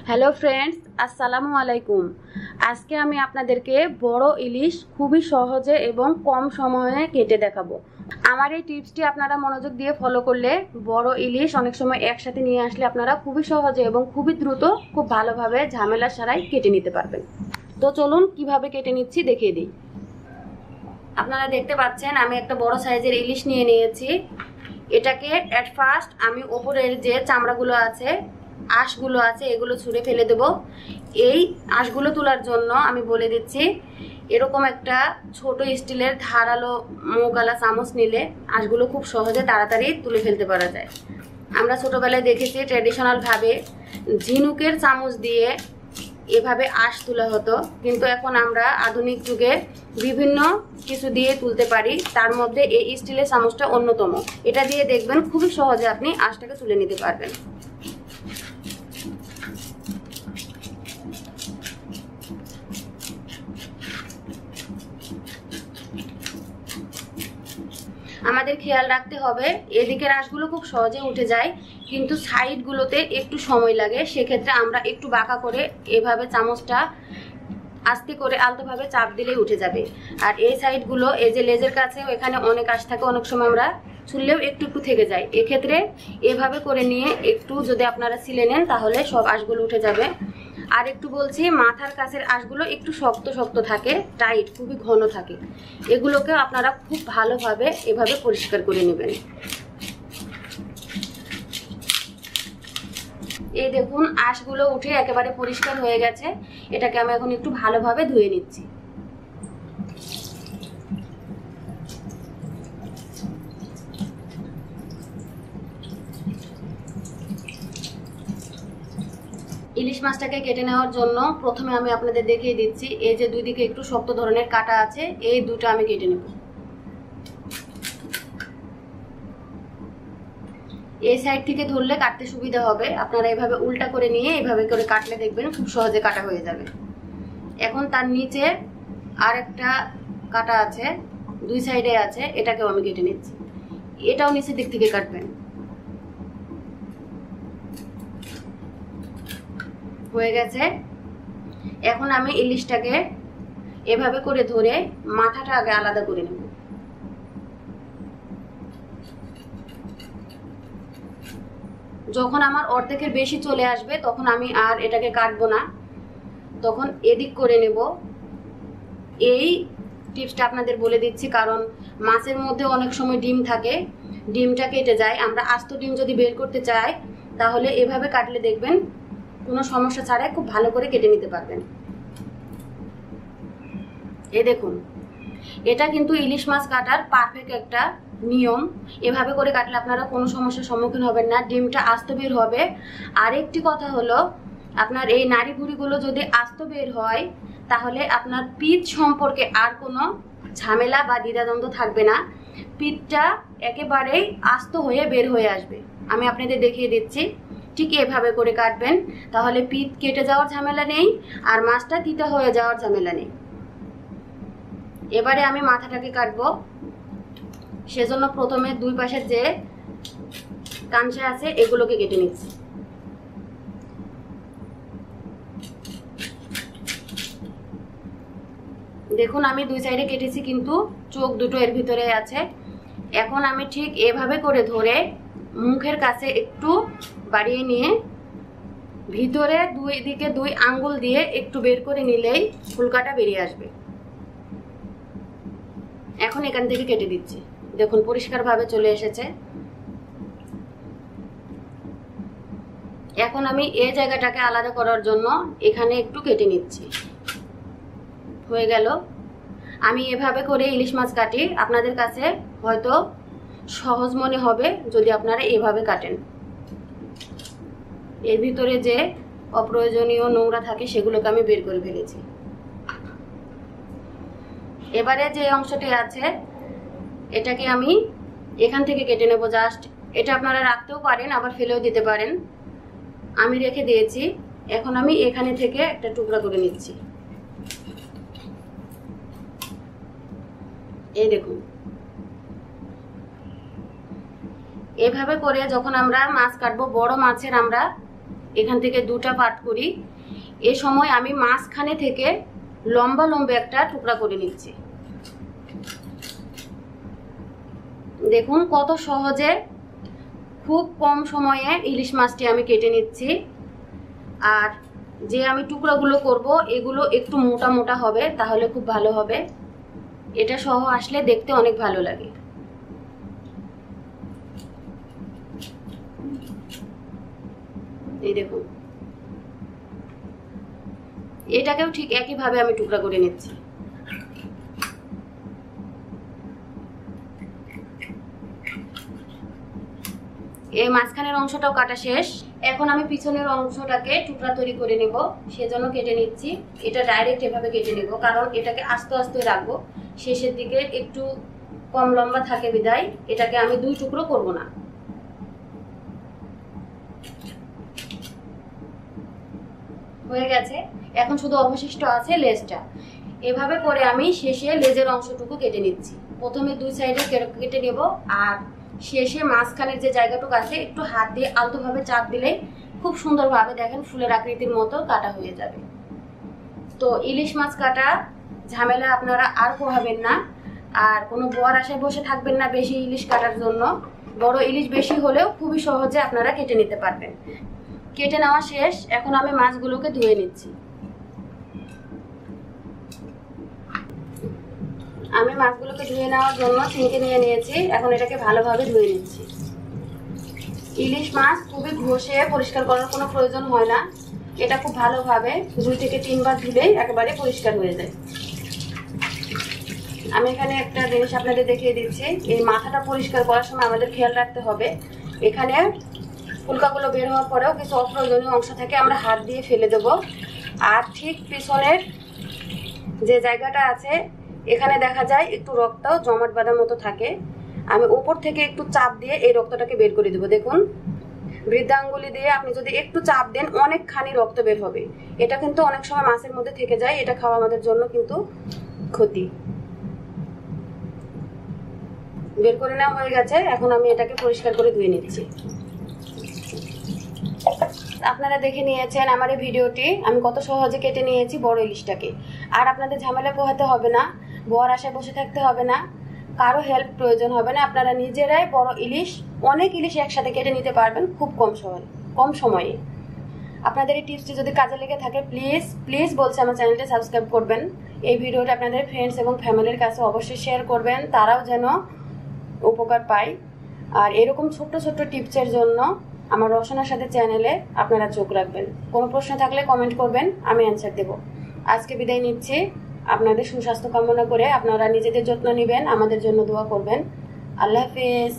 Hello friends, আসসালামু আলাইকুম। আজকে আমি আপনাদেরকে বড় ইলিশ খুবই সহজে এবং কম সময়ে কেটে দেখাবো। আমার এই টিপসটি আপনারা মনোযোগ দিয়ে ফলো করলে বড় ইলিশ অনেক সময় একসাথে নিয়ে আসলে আপনারা খুবই সহজে এবং খুবই দ্রুত খুব ভালোভাবে ঝামেলা ছাড়াই কেটে নিতে পারবেন। তো চলুন কিভাবে কেটে নিচ্ছি দেখিয়ে দিই। আপনারা দেখতে পাচ্ছেন আমি একটা বড় সাইজের ইলিশ নিয়ে নিয়েছি। এটাকে এট ফার্স্ট আমি ওপরের যে চামড়াগুলো আছে, আঁশগুলো আছে, এগুলো ছুঁড়ে ফেলে দেব। এই আঁশগুলো তোলার জন্য আমি বলে দিচ্ছি, এরকম একটা ছোট স্টিলের ধারালো মুখওয়ালা চামচ নিলে আঁশগুলো খুব সহজে তাড়াতাড়ি তুলে ফেলতে পারা যায়। আমরা ছোটবেলায় দেখেছি ট্র্যাডিশনাল ভাবে ঝিনুকের চামচ দিয়ে এভাবে আঁশ তোলা হতো, কিন্তু এখন আমরা আধুনিক যুগে বিভিন্ন কিছু দিয়ে তুলতে পারি। তার মধ্যে এই স্টিলের চামচটা অন্যতম। এটা দিয়ে দেখবেন খুবই সহজে আপনি আঁশটাকে তুলে নিতে পারবেন। আমাদের খেয়াল রাখতে হবে এদিকের আঁশগুলো খুব সহজে উঠে যায়, কিন্তু সাইডগুলোতে একটু সময় লাগে। সেক্ষেত্রে আমরা একটু বাঁকা করে এভাবে চামচটা আস্তে করে আলতোভাবে চাপ দিলেই উঠে যাবে। আর এই সাইডগুলো, এই যে লেজের কাছে, এখানে অনেক আঁশ থাকে, অনেক সময় আমরা ছুললেও একটু একটু থেকে যায়। এক্ষেত্রে এভাবে করে নিয়ে একটু যদি আপনারা ছিলে নেন তাহলে সব আঁশগুলো উঠে যাবে। আর একটু বলছি, মাথার কাছের আঁশগুলো একটু শক্ত শক্ত থাকে, টাইট, খুবই ঘন থাকে। এগুলোকে আপনারা খুব ভালোভাবে এভাবে পরিষ্কার করে নেবেন। এই দেখুন আঁশগুলো উঠে একেবারে পরিষ্কার হয়ে গেছে। এটাকে আমি এখন একটু ভালোভাবে ধুয়ে নিচ্ছি। ইলিশ মাছটাকে কেটে নেওয়ার জন্য প্রথমে আমি আপনাদের দেখিয়ে দিচ্ছি, এই যে দুই দিকে একটু শক্ত ধরনের কাটা আছে, এই দুটো আমি কেটে নেব। এই সাইড থেকে ধরলে কাটতে সুবিধা হবে। আপনারা এভাবে উল্টা করে নিয়ে এইভাবে করে কাটলে দেখবেন খুব সহজে কাটা হয়ে যাবে। এখন তার নিচে আর একটা কাটা আছে, দুই সাইডে আছে, এটাকেও আমি কেটে নিচ্ছি। এটাও নিচের দিক থেকে কাটবেন। হয়ে গেছে। এখন আমি ইলিশটাকে এভাবে করে ধরে মাথাটা আগে আলাদা করে নেব। যখন আমার অর্ধেকের বেশি চলে আসবে তখন আমি আর এটাকে কাটবো না, তখন এদিক করে নেব। এই টিপসটা আপনাদের বলে দিচ্ছি কারণ মাছের মধ্যে অনেক সময় ডিম থাকে, ডিমটা কেটে যায়। আমরা আস্ত ডিম যদি বের করতে চাই তাহলে এভাবে কাটলে দেখবেন কোনো সমস্যা ছাড়াই খুব ভালো করে কেটে নিতে পারবেন। এই দেখুন, এটা কিন্তু ইলিশ মাছ কাটার পারফেক্ট একটা নিয়ম। এভাবে করে কাটলে আপনারা কোনো সমস্যার সম্মুখীন হবেন না, ডিমটা আস্ত বের হবে। আরেকটি কথা হলো, আপনার এই নাড়ি ভুঁড়িগুলো যদি আস্ত বের হয় তাহলে আপনার পিঠ সম্পর্কে আর কোনো ঝামেলা বা দ্বিধাদ্বন্দ্ব থাকবে না। পিঠটা একেবারেই আস্ত হয়ে বের হয়ে আসবে। আমি আপনাদের দেখিয়ে দিচ্ছি, ঠিক এভাবে করে কাটবেন, তাহলে পিঠ কেটে যাওয়ার ঝামেলা নেই আর মাছটা তিতা হয়ে যাওয়ার ঝামেলা নেই। এবারে আমি মাথাটাকে কাটবো। সেজন্য প্রথমে দুই পাশের যে কাঁচা আছে এগুলোকে কেটে নিচ্ছি। দেখুন আমি দুই সাইডে কেটেছি, কিন্তু চোখ দুটো এর ভিতরে আছে। এখন আমি ঠিক এভাবে করে ধরে মুখের কাছে একটু বাড়িয়ে নিয়ে ভিতরে দুই দিকে দুই আঙ্গুল দিয়ে একটু বের করে নিলেই ফুলকাটা বেরিয়ে আসবে। এখন এখান থেকে কেটে দিচ্ছি। দেখুন পরিষ্কারভাবে চলে এসেছে। এখন আমি এই জায়গাটাকে আলাদা করার জন্য এখানে একটু কেটে নিচ্ছি। হয়ে গেল। আমি এভাবে করে ইলিশ মাছ কাটি। আপনাদের কাছে হয়তো সহজ মনে হবে যদি আপনারা এভাবে কাটেন। এর ভিতরে যে অপ্রয়োজনীয় নোংরা থাকে সেগুলোকে আমি বের করে ফেলেছি। এবারে যে অংশটি আছে এটাকে আমি এখান থেকে কেটে নেব জাস্ট। এটা আপনারা রাখতেও পারেন, আবার ফেলেও দিতে পারেন। আমি রেখে দিয়েছি। এখন আমি এখানে থেকে একটা টুকরা করে নিচ্ছি। এই দেখুন, এভাবে করে যখন আমরা মাছ কাটবো, বড় মাছের আমরা এখান থেকে দুটা পার্ট করি। এ সময় আমি মাঝখানে থেকে লম্বা লম্বা একটা টুকরা করে নিচ্ছি। দেখুন কত সহজে খুব কম সময়ে ইলিশ মাছটি আমি কেটে নিচ্ছি। আর যে আমি টুকরাগুলো করব এগুলো একটু মোটা মোটা হবে, তাহলে খুব ভালো হবে। এটা সহ আসলে দেখতে অনেক ভালো লাগে। এই দেখুন, এটাকেও ঠিক একইভাবে আমি টুকরা করে নিচ্ছি। এই মাঝখানের অংশটাও কাটা শেষ। এখন আমি পিছনের অংশটাকে টুকরা তৈরি করে নেব, সেজন্য কেটে নিচ্ছি। এটা ডাইরেক্ট এভাবে কেটে নেব, কারণ এটাকে আস্তে আস্তে রাখবো। শেষের দিকে একটু কম লম্বা থাকে বিদায় এটাকে আমি দুই টুকরো করব না। হয়ে গেছে। এখন শুধু অবশিষ্ট আছে লেজটা। এভাবে করে আমি শেষে লেজের অংশটুকু কেটে নিচ্ছি। প্রথমে দুই সাইডে কেটে নেব, আর শেষে মাঝখানের যে জায়গাটুকু আছে একটু হাত দিয়ে আলতোভাবে চাপ দিলেই খুব সুন্দরভাবে দেখেন ফুলের আকৃতির মতো কাটা হয়ে যাবে। তো ইলিশ মাছ কাটা ঝামেলা আপনারা আর পোহাবেন না, আর কোনো বর আশায় বসে থাকবেন না বেশি ইলিশ কাটার জন্য। বড় ইলিশ বেশি হলেও খুবই সহজে আপনারা কেটে নিতে পারবেন। কেটে নেওয়া শেষ। এখন আমি মাছগুলোকে ধুয়ে নিচ্ছি। আমি মাছগুলোকে ধুয়ে নেওয়ার জন্য ছিঁকে নিয়ে নিয়েছি। এখন এটাকে ভালোভাবে ধুয়ে নিচ্ছি। ইলিশ মাছ খুবই ঘষে পরিষ্কার করার কোনো প্রয়োজন হয় না। এটা খুব ভালোভাবে 2 থেকে 3 বার ধুলেই একেবারে পরিষ্কার হয়ে যায়। আমি এখানে একটা জিনিস আপনাদের দেখিয়ে দিচ্ছি। এই মাথাটা পরিষ্কার করার সময় আমাদের খেয়াল রাখতে হবে, এখানে ফুলকাগুলো বের হওয়ার পরেও কিছু অপ্রয়োজনীয় অংশ থেকে আমরা হাত দিয়ে ফেলে দেব। আর ঠিক পিছনের যে জায়গাটা আছে এখানে দেখা যায় একটু রক্ত জমাট বাঁধার মতো থাকে। আমি উপর থেকে একটু চাপ দিয়ে এই রক্তটাকে বের করে দেবো। দেখুন, বৃদ্ধাঙ্গুলি দিয়ে আপনি যদি একটু চাপ দেন অনেকখানি রক্ত বের হবে। এটা কিন্তু অনেক সময় মাছের মধ্যে থেকে যায়, এটা খাওয়া আমাদের জন্য কিন্তু ক্ষতি। বের করে নেওয়া হয়ে গেছে। এখন আমি এটাকে পরিষ্কার করে ধুয়ে নিচ্ছি। আপনারা দেখে নিয়েছেন আমার এই ভিডিওটি, আমি কত সহজে কেটে নিয়েছি বড় ইলিশটাকে। আর আপনাদের ঝামেলা পোহাতে হবে না, বর আশায় বসে থাকতে হবে না, কারো হেল্প প্রয়োজন হবে না। আপনারা নিজেরাই বড় ইলিশ, অনেক ইলিশ একসাথে কেটে নিতে পারবেন খুব কম সময়ে। আপনাদের এই টিপসটি যদি কাজে লেগে থাকে প্লিজ বলছি আমার চ্যানেলটি সাবস্ক্রাইব করবেন। এই ভিডিওটা আপনাদের ফ্রেন্ডস এবং ফ্যামিলির কাছে অবশ্যই শেয়ার করবেন, তারাও যেন উপকার পায়। আর এরকম ছোট্ট ছোট্ট টিপসের জন্য আমার রসনার সাথে চ্যানেলে আপনারা চোখ রাখবেন। কোনো প্রশ্ন থাকলে কমেন্ট করবেন, আমি অ্যান্সার দেব। আজকে বিদায় নিচ্ছি। আপনাদের সুস্বাস্থ্য কামনা করে আপনারা নিজেদের যত্ন নেবেন, আমাদের জন্য দোয়া করবেন। আল্লাহ হাফেজ।